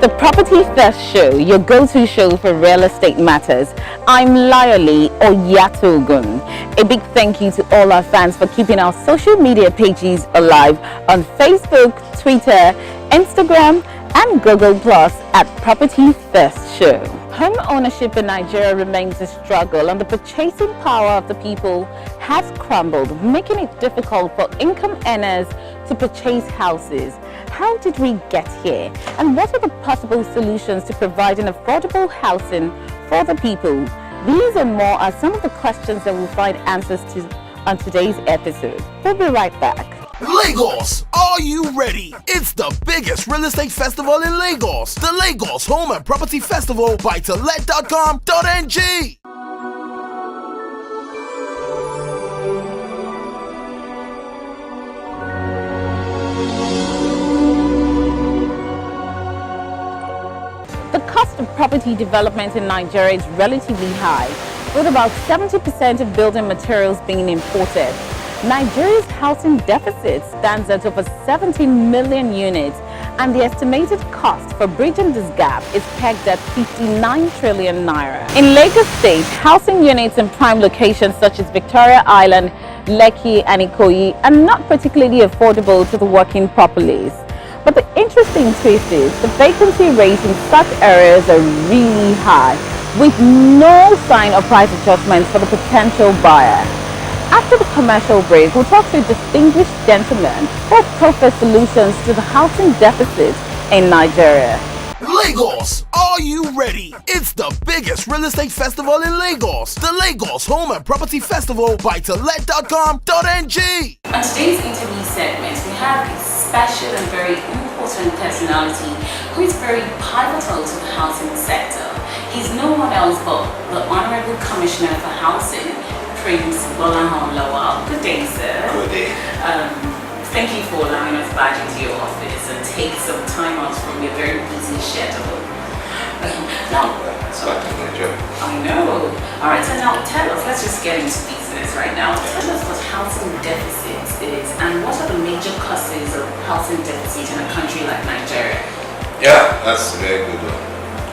The Property First Show, your go-to show for real estate matters. I'm Layoli Oyatogun. A big thank you to all our fans for keeping our social media pages alive on Facebook, Twitter, Instagram, and Google Plus at Property First Show. Home ownership in Nigeria remains a struggle, and the purchasing power of the people has crumbled, making it difficult for income earners to purchase houses. How did we get here? And what are the possible solutions to providing affordable housing for the people? These and more are some of the questions that we'll find answers to on today's episode. We'll be right back. Lagos, are you ready? It's the biggest real estate festival in Lagos. The Lagos Home and Property Festival by tolet.com.ng. The cost of property development in Nigeria is relatively high, with about 70% of building materials being imported. Nigeria's housing deficit stands at over 17 million units, and the estimated cost for bridging this gap is pegged at 59 trillion naira. In Lagos State, housing units in prime locations such as Victoria Island, Lekki, and Ikoyi are not particularly affordable to the working populace. But the interesting twist is the vacancy rates in such areas are really high, with no sign of price adjustments for the potential buyer. After the commercial break, we'll talk to a distinguished gentleman who offers solutions to the housing deficit in Nigeria. Lagos, are you ready? It's the biggest real estate festival in Lagos. The Lagos Home and Property Festival by tolet.com.ng. On today's interview segment, we have a special and very important personality who is very pivotal to the housing sector. He's no one else but the Honorable Commissioner for Housing, Prince Bolahon Lawal. Good day, sir. Good day. Thank you for allowing us back into your office and take some time out from your very busy schedule. Now, So I can enjoy. I know. All right, so now tell us, let's just get into business right now. Tell us what housing deficit is and what are the major causes of housing deficit in a country like Nigeria? Yeah, that's a very good one.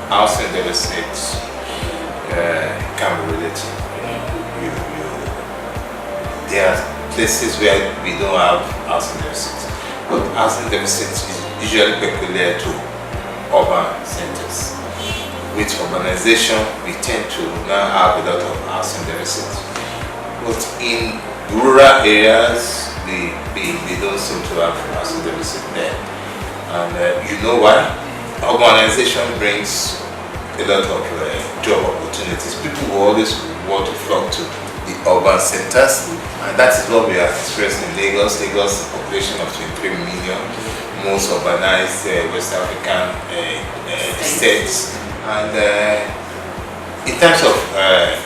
Housing deficit can be related. There are places where we don't have housing deficit, but housing deficit is usually peculiar to urban centers. With urbanization, we tend to now have a lot of housing deficit. But in rural areas, we don't seem to have housing deficit there. And you know why? Urbanization brings a lot of job opportunities. People will always want to flock to the urban centers, and that is what we are experiencing in Lagos. Lagos, a population of 23 million, most urbanized West African states. And in terms of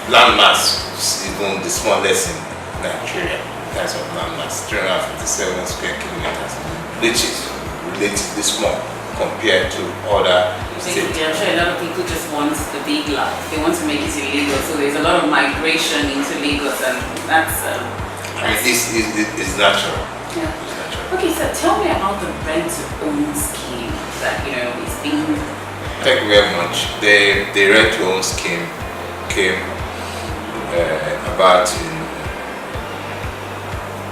land mass, even the smallest in Nigeria, in terms of land mass, 357 square kilometers, which is relatively small compared to other states. I'm sure a lot of people just want the big life. They want to make it illegal, so there's a lot of migration into Lagos, and that's. I mean, it's natural. Yeah. It's natural. Okay, so tell me about the rent-to-own scheme that is being. Thank you very much. The rent-to-own scheme came about in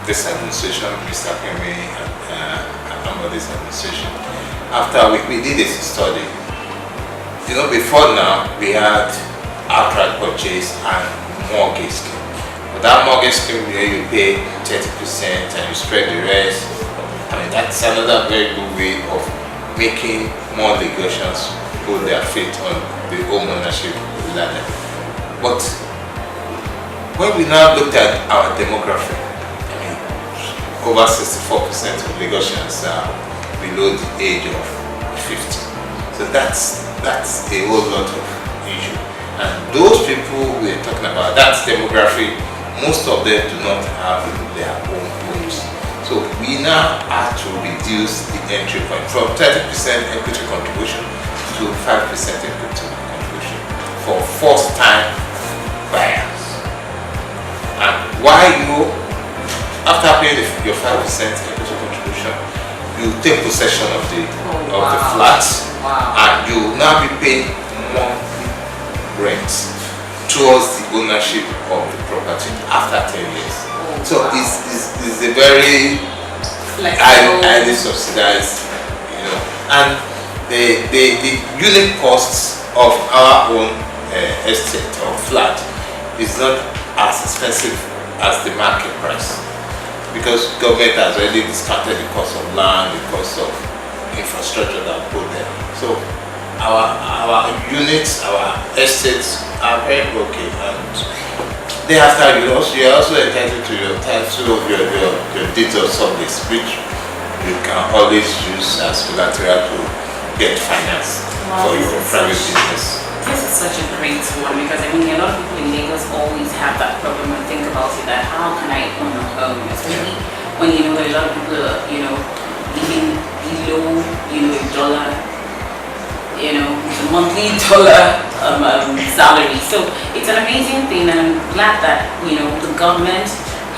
this administration, Mr. Kemi and Amadi's administration. After we did a study, before now we had outright purchase and mortgage scheme. But that mortgage scheme where you pay 30% and you spread the rest, I mean that's another very good way of making more Lagosians put their feet on the home ownership ladder. But when we now looked at our demography, I mean, over 64% of Lagosians are below the age of 50. So that's a whole lot of issue. And those people we're talking about, that's demography, most of them do not have their own homes. So we now have to reduce the entry point from 30% equity contribution to 5% equity contribution for first-time buyers. And why after paying your 5% equity contribution, you take possession of the flat, and will now be paying monthly rent towards the ownership of the property after 10 years. So it's a very highly subsidized, and the unit costs of our own estate or flat is not as expensive as the market price, because government has already discounted the cost of land, the cost of infrastructure that we put there. So our units, our estates are very okay, and thereafter you are also entitled to your title of your deeds of service, which you can always use as collateral to get finance for your private business. This is such a great one, because I mean a lot of people in Lagos always have that problem and think about it, that how can I own a home, especially when you know that a lot of people are, living below, $1, the monthly dollar salary. So it's an amazing thing, and I'm glad that the government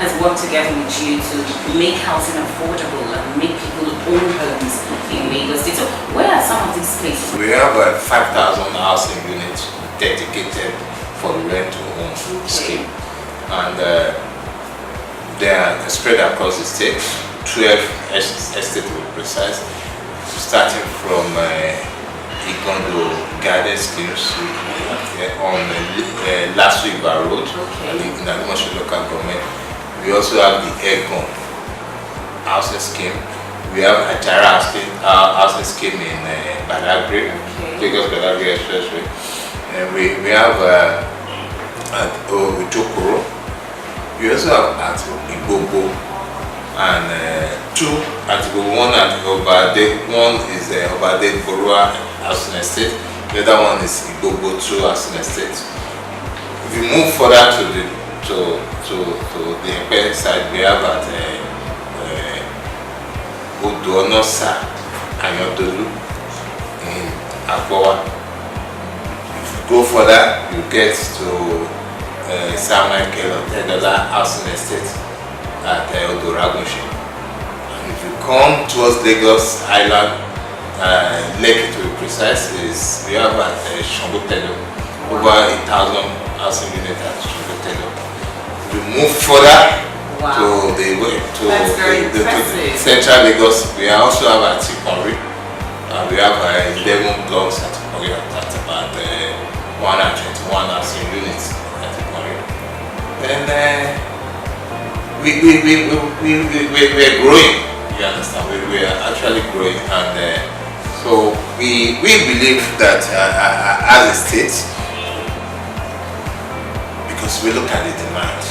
has worked together with you to make housing affordable and make people own homes in Lagos State. So where are some of these places? We have 5,000 housing units dedicated for the rent to own scheme, and they are spread across the state. 12 estates to be precise, starting from Ikondo Garden Schemes on Last River Road, in the local government. We also have the Egon housing scheme. We have Ajara housing scheme in Badagry, Lagos Badagry Expressway. And we have at Ojokoro. We also have at Igbobo, and two at Igbobo. One at Obade. One is Obade Borua housing estate. The other one is Igbobo 2 housing estate. If you move further to the Ekpe side, we have at Odonosa Ayodolu in Agbowa. If you go further, you get to San Michael Otedola housing estate at Odoragunshi. And if you come towards Lagos Island, Lekki to be precise, we have at Shombotedo over 1,000 housing units at Shombotedo. We move further to the central Lagos. We also have at Tikonri. We have 11 blocks at Tikonri at about 121 housing units at Tikonri. And we're growing. You understand? We are actually growing, and so we believe that as a state, because we look at the demand,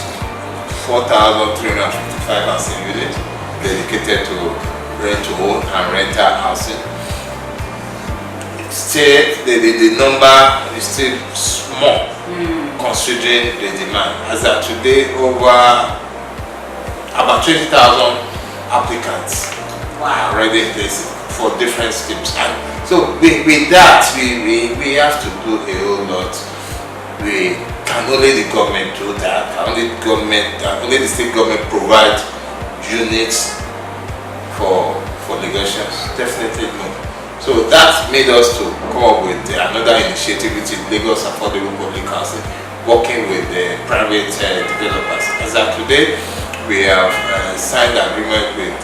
4,355 housing units dedicated to rent to own and rental housing. Still, the number is still small considering the demand. As of today, over about 20,000 applicants are already in place for different schemes. And so with that, we have to do a whole lot. We can only the government do that. Only the state government provide units for Lagosians? Definitely no. So that made us to come up with another initiative, which is Lagos Affordable Public Housing, working with the private developers. As of today, we have signed agreement with,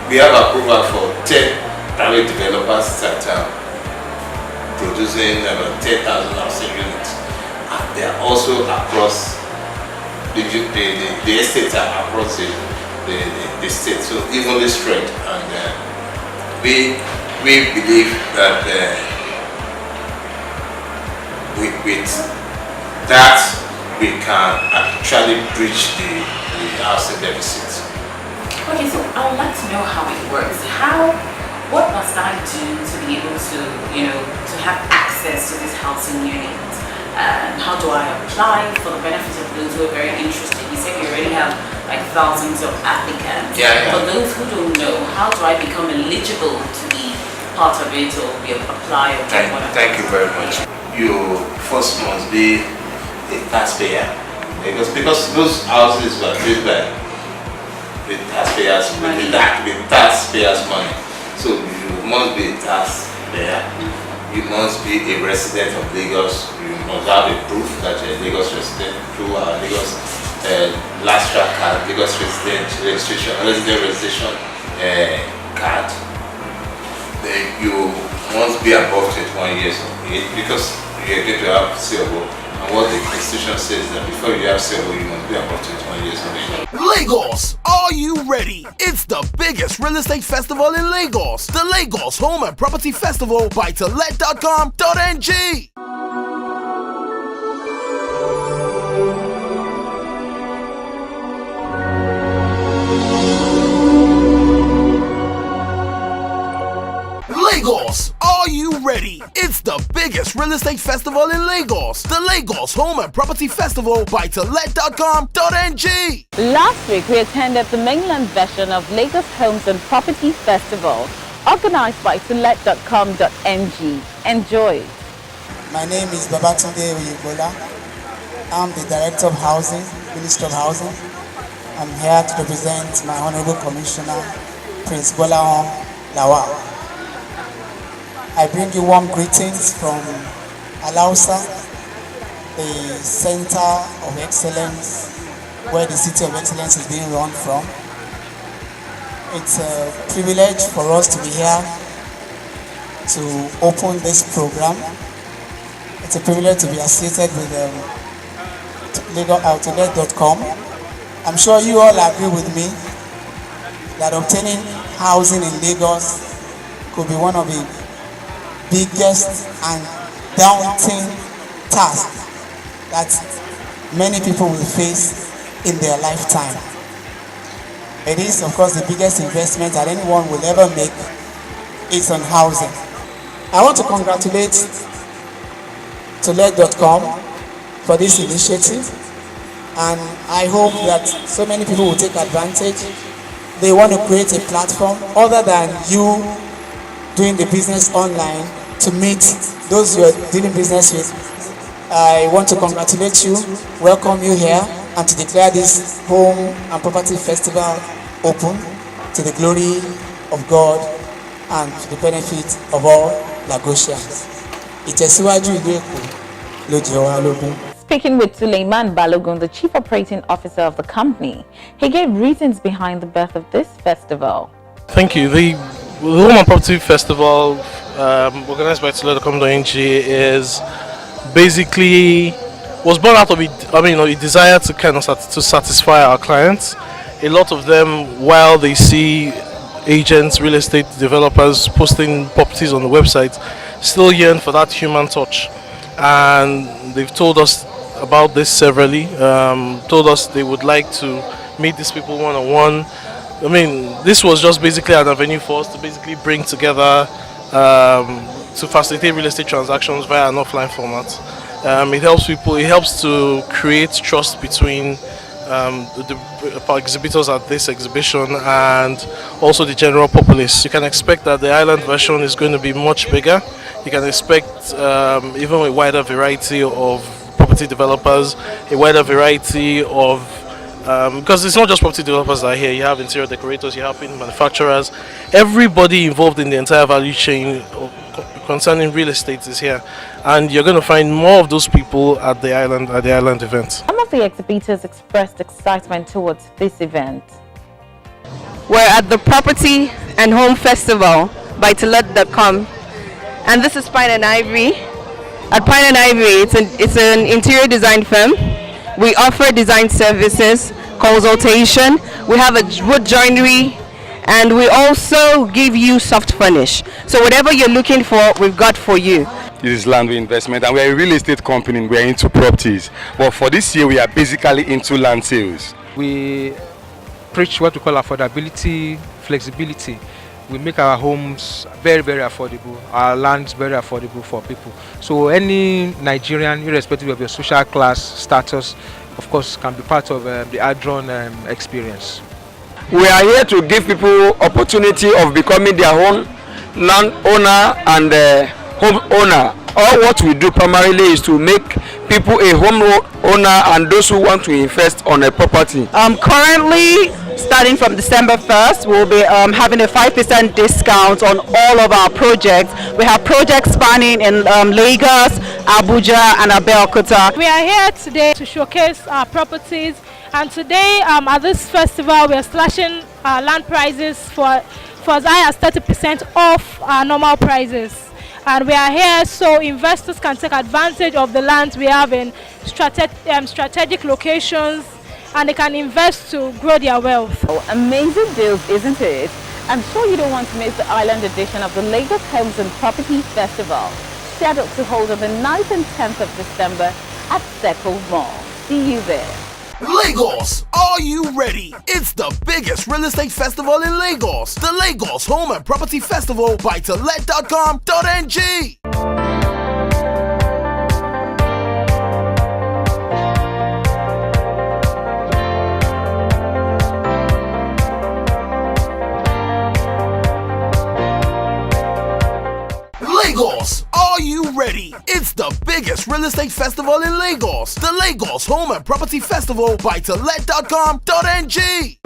we have approval for 10 private developers that are producing about 10,000 housing units. And they are also across the estates are across the state, so evenly spread. And we believe that with that we can actually bridge the housing deficit. Okay, so I would like to know how it works. What must I do to be able to, to have access to this housing unit? How do I apply for the benefit of those who are very interested? You said you already have like thousands of applicants. Yeah. For those who don't know, how do I become eligible to be part of it or apply or whatever? Thank you very much. You first must be a taxpayer, because those houses were built by the taxpayers' money. So you must be a taxpayer. you must be a resident of Lagos. You must have a proof that you're a Lagos resident through our Lagos last track card, Lagos resident registration card. Then you must be above 21 years of age because you're going to have COO. And what the Constitution says is that before you have COO, you must be above 21 years of age. Lagos, are you ready? It's the biggest real estate festival in Lagos. The Lagos Home and Property Festival by tolet.com.ng. Lagos, are you ready? It's the biggest real estate festival in Lagos. The Lagos Home and Property Festival by tolet.com.ng. Last week, we attended the mainland version of Lagos Homes and Property Festival, organized by tolet.com.ng. Enjoy. My name is Babatunde Oyebola. I'm the Director of Housing, Minister of Housing. I'm here to represent my Honorable Commissioner, Prince Bola Lawal. I bring you warm greetings from Alausa, the Center of Excellence, where the City of Excellence is being run from. It's a privilege for us to be here to open this program. It's a privilege to be associated with tolet.com. I'm sure you all agree with me that obtaining housing in Lagos could be one of the biggest and daunting task that many people will face in their lifetime. It is, of course, the biggest investment that anyone will ever make is on housing. I want to congratulate tolet.com for this initiative, and I hope that so many people will take advantage. They want to create a platform other than you doing the business online to meet those you are doing business with. I want to congratulate you, welcome you here, and to declare this Home and Property Festival open to the glory of God and to the benefit of all Lagosians. Ìtẹ̀síwájú ìlú Èkó ló jẹ wá lógún. Speaking with Suleiman Balogun, the Chief Operating Officer of the company, he gave reasons behind the birth of this festival. Thank you. The Home and Property Festival, organized by tolet.com.ng, is basically was born out of a desire to kind of to satisfy our clients. A lot of them, while they see agents, real estate developers posting properties on the website, still yearn for that human touch, and they've told us about this severally. Told us they would like to meet these people one-on-one. I mean, this was just basically an avenue for us to basically bring together to facilitate real estate transactions via an offline format. It helps people. It helps to create trust between the exhibitors at this exhibition and also the general populace. You can expect that the island version is going to be much bigger. You can expect even a wider variety of property developers, a wider variety of because it's not just property developers that are here. You have interior decorators, you have manufacturers, everybody involved in the entire value chain concerning real estate is here, and you're going to find more of those people at the island event. Some of the exhibitors expressed excitement towards this event. We're at the Property and Home Festival by tolet.com, and this is Pine and Ivory. At Pine and Ivory, it's an interior design firm. We offer design services, consultation, we have a wood joinery, and we also give you soft furnish. So whatever you're looking for, we've got for you. This is Land Investment, and we're a real estate company. We're into properties, but for this year we are basically into land sales. We preach what we call affordability, flexibility. We make our homes very, very affordable, our lands very affordable for people. So any Nigerian, irrespective of your social class status, of course, can be part of the Adron experience. We are here to give people opportunity of becoming their own landowner and home owner. All what we do primarily is to make people a home owner and those who want to invest on a property. Currently, starting from December 1st, we'll be having a 5% discount on all of our projects. We have projects spanning in Lagos, Abuja, and Abeokuta. We are here today to showcase our properties, and today at this festival we are slashing land prices for as high as 30% off our normal prices. And we are here so investors can take advantage of the lands we have in strategic locations, and they can invest to grow their wealth. Oh, amazing deals, isn't it? I'm sure you don't want to miss the island edition of the Lagos Homes and Property Festival, scheduled to hold on the 9th and 10th of December at Circle Mall. See you there. Lagos, are you ready? It's the biggest real estate festival in Lagos. The Lagos Home and Property Festival by let.com.ng. Lagos, are you ready? It's the biggest real estate festival in Lagos. The Lagos Home and Property Festival by let.com.ng.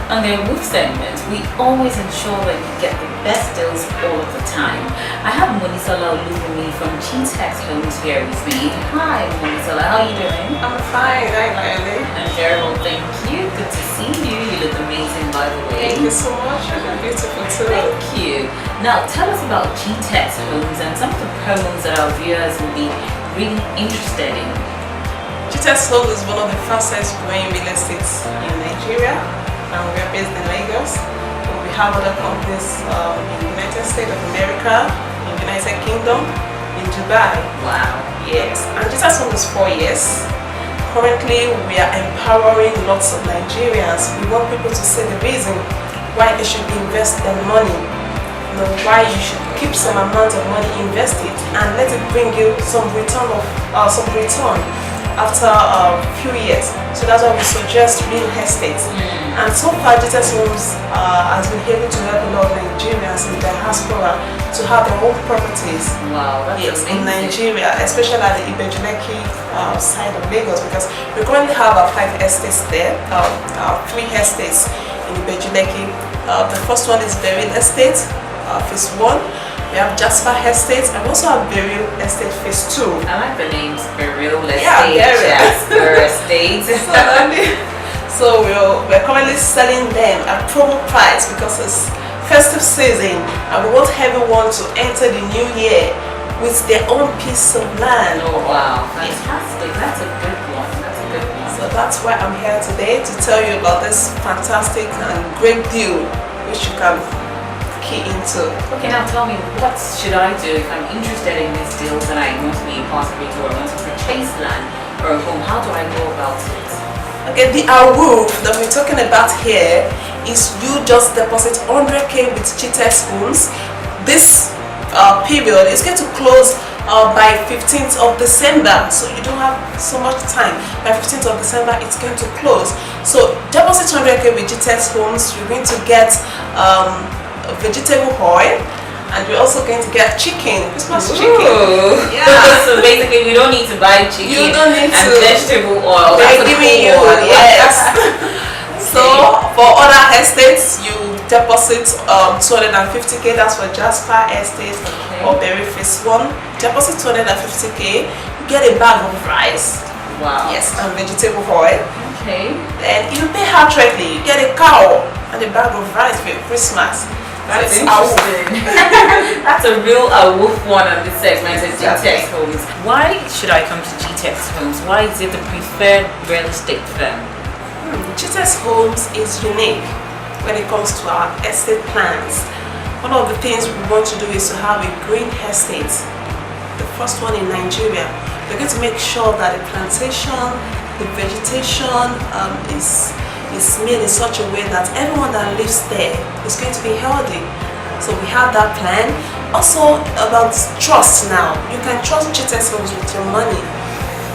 On the roof segment, we always ensure that you get the best deals all of the time. I have Monisola Olubumi from G-Tex Homes here with me. Hi Monisola, how are you doing? I'm fine, hi Miley. I'm very well, thank you. Good to see you. You look amazing, by the way. Thank you so much. You look beautiful too. Thank you. Now tell us about G-Tex Homes and some of the promos that our viewers will be really interested in. G-Tex Homes is one of the fastest growing real estates in Nigeria. And we are based in Lagos. We have other companies in the United States of America, in the United Kingdom, in Dubai. Wow. Yes. And G-Tex Homes is 4 years. Currently, we are empowering lots of Nigerians. We want people to see the reason why they should invest their money. You know, why you should keep some amount of money, invest it, and let it bring you some return after a few years. So that's why we suggest real estate. And so far, G-Tex Homes has been able to help a lot of Nigerians in diaspora to have their own properties. Wow, that's in amazing. Nigeria, especially at the Ibejuleki side of Lagos, because we currently have our 5 estates there, 3 estates in Ibejuleki. The first one is Burial Estate, Phase 1. We have Jasper Estate, and we also have Burial Estate Phase 2. I like the names, Burial Estate, Yeah, Jasper Estate. So we're currently selling them at promo price because it's festive season, and we want everyone to enter the new year with their own piece of land. Oh wow, fantastic. That's a good one. That's a good one. So that's why I'm here today to tell you about this fantastic and great deal which you can key into. Okay, now tell me, what should I do if I'm interested in these deals and I want to be a part of it, or I want to purchase land or a home? How do I go about it? Okay, the roof that we're talking about here is you just deposit 100k with G-Tex Homes. This period is going to close by 15th of December, so you don't have so much time. By 15th of December, it's going to close. So deposit 100k with G-Tex Homes. You're going to get vegetable oil, and we're also going to get chicken, Christmas chicken. Yeah. So basically, we don't need to buy chicken. You don't need and to. vegetable oil. They're giving you, yes. So for other estates, you deposit 250k. That's for Jasper Estate or Berry Phase 1. Deposit 250k. You get a bag of rice. Wow. Yes, and vegetable oil. Okay. Then you pay outrightly. You get a cow and a bag of rice for your Christmas. That's interesting. That's a real wolf one on this segment is G-Tex Homes. Why should I come to G-Tex Homes? Why is it the preferred real estate firm? G-Tex Homes is unique when it comes to our estate plans. One of the things we want to do is to have a green estate, the first one in Nigeria. We're going to make sure that the plantation, the vegetation is made in such a way that everyone that lives there is going to be healthy. So we have that plan. Also about trust now. You can trust G-Tex Homes with your money.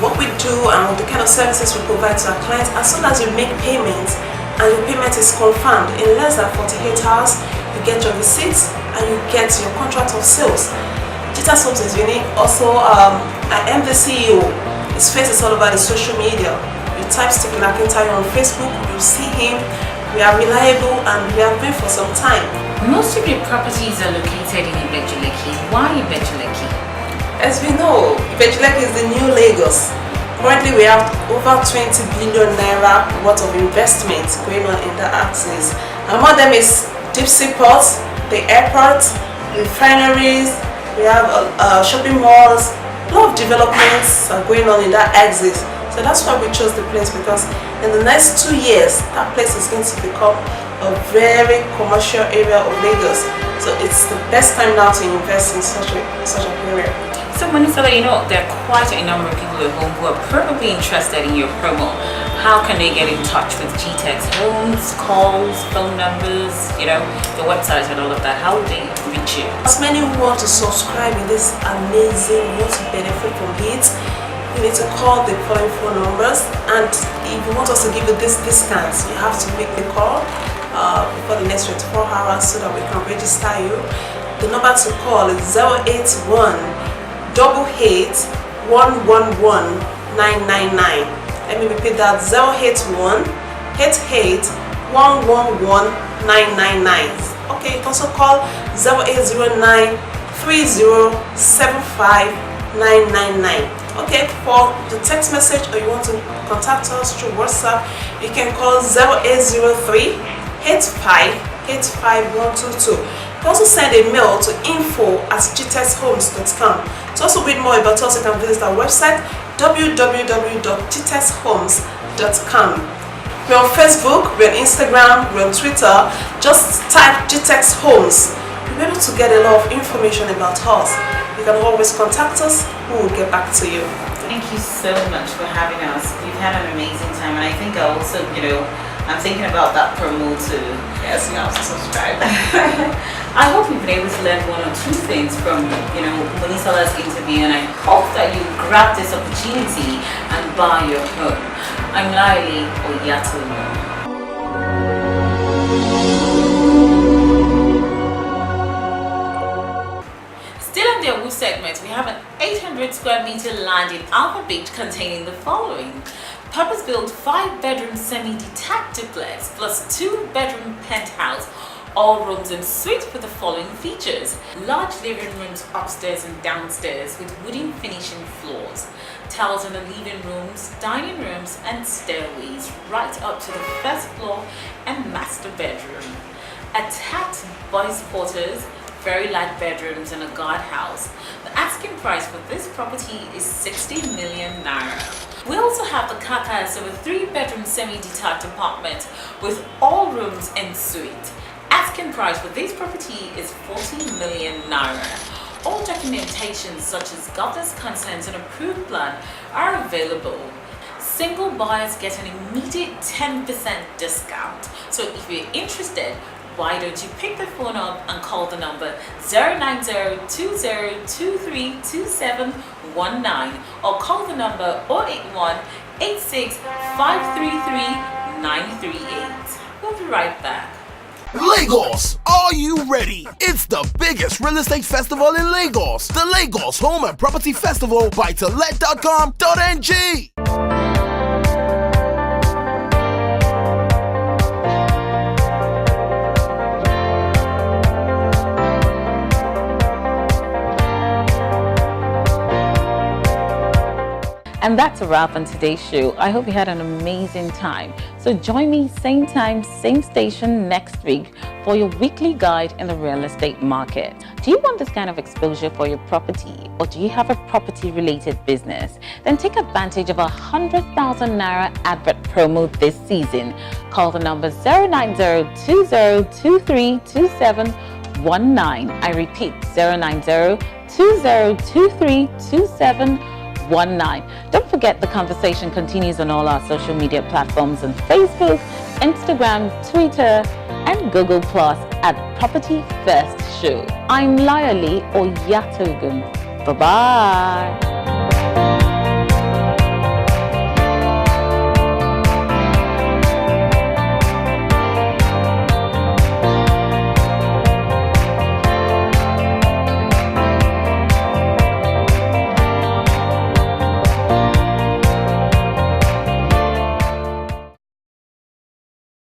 What we do and the kind of services we provide to our clients, as soon as you make payments and your payment is confirmed, in less than 48 hours, you get your receipts and you get your contract of sales. G-Tex Homes is unique. Also, I am the CEO. His face is all over the social media. You type Stephen Akintayo on Facebook, you'll see him. We are reliable and we have been for some time. Most of your properties are located in Ibejuleki. Why Ibejuleki? As we know, Ibejuleki is the new Lagos. Currently, we have over 20 billion naira worth of investment going on in that axis. Among them is deep sea ports, the airport, refineries, we have shopping malls. A lot of developments are going on in that axis. So that's why we chose the place, because in the next 2 years, that place is going to become a very commercial area of Lagos. So it's the best time now to invest in such a area. So Monisala, you know, there are quite a number of people at home who are probably interested in your promo. How can they get in touch with GTEX Homes, calls, phone numbers, you know, the website and all of that? How would they reach you? As many who want to subscribe in this amazing, want to benefit from it, you need to call the following phone numbers, and if you want us to give you this discount, you have to make the call before the next 24 hours so that we can register you. The number to call is 081 88 111 999. Let me repeat that: 081 88 111 999. Okay, you can also call 0809 3075 999. Okay, for the text message, or you want to contact us through WhatsApp, you can call 0803 85 85122. You can also send a mail to info@gtexhomes.com. To also read more about us, you can visit our website www.gtexhomes.com. We're on Facebook, we're on Instagram, we're on Twitter. Just type GTEX Homes. You'll be able to get a lot of information about us. You can always contact us. We will get back to you. Thank you so much for having us. We've had an amazing time, and I think I also, you know, I'm thinking about that promo too. Yes, you have to subscribe. I hope you've been able to learn one or two things from, you know, Monisala's interview, and I hope that you grab this opportunity and buy your home. I'm Laili Oyatomo. Still in the Awu segment, we have an 800 square meter land in Alpha Beach containing the following: purpose-built 5-bedroom semi-detached duplex plus 2-bedroom penthouse, all rooms en suite with the following features: large living rooms upstairs and downstairs with wooden finishing floors, tiles in the living rooms, dining rooms and stairways right up to the first floor and master bedroom. Attached boys' quarters, very light bedrooms and a guardhouse. The asking price for this property is 60 million naira. We also have the carcass of a 3-bedroom semi-detached apartment with all rooms en suite. Asking price for this property is 40 million naira. All documentation such as governor's consent and approved plan are available. Single buyers get an immediate 10% discount. So if you're interested, why don't you pick the phone up and call the number 09020232719 or call the number 081-86-533-938. We'll be right back. Lagos, are you ready? It's the biggest real estate festival in Lagos. The Lagos Home and Property Festival by Let.com.ng. And that's a wrap on today's show. I hope you had an amazing time. So join me same time, same station next week for your weekly guide in the real estate market. Do you want this kind of exposure for your property, or do you have a property related business? Then take advantage of a 100,000 naira advert promo this season. Call the number 09020232719. I repeat, 09020232719. Don't forget, the conversation continues on all our social media platforms on Facebook, Instagram, Twitter, and Google Plus at Property First Show. I'm Laili Oyatogun. Bye-bye.